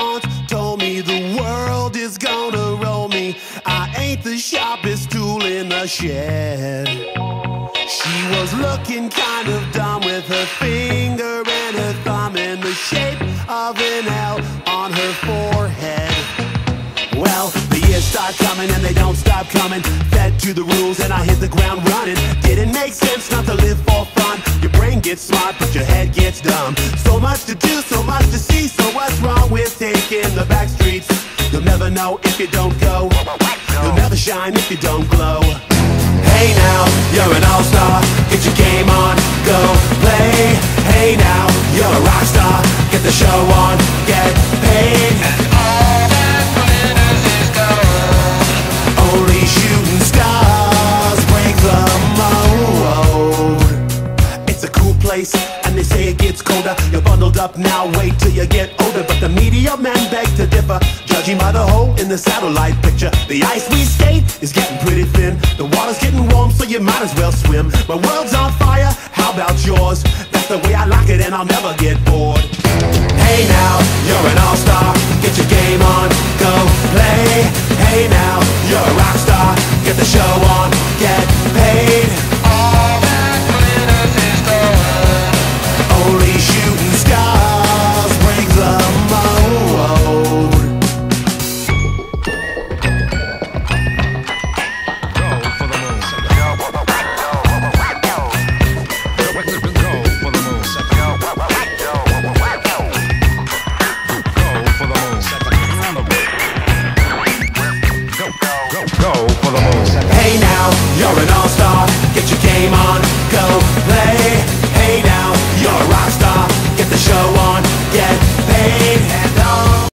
once told me the world is gonna roll me. I ain't the sharpest tool in the shed. She was looking kind of dumb with her finger and her thumb in the shape of an L on her forehead. Well, the years start coming and they don't stop coming. Fed to the rules and I hit the ground running. Didn't make sense not to live for fun. Your brain gets smart but your head gets dumb. So much to do, so much to see. So what's wrong with taking the back streets? You'll never know if you don't go. You'll never shine if you don't glow. Hey now, you're an all-star. Get your game on, go play. Hey now, you're a rock star. Get the show on, get paid. And all that glitters is gold. Only shooting stars break the mold. It's a cool place, and they say it gets colder. You're bundled up now, wait till you get older. But the media men beg to differ, judging by the hole in the satellite picture. The ice we skate is getting pretty thin. The water's getting warm, so you might as well swim. My world's on fire, how about yours? That's the way I like it and I'll never get bored. Hey now, you're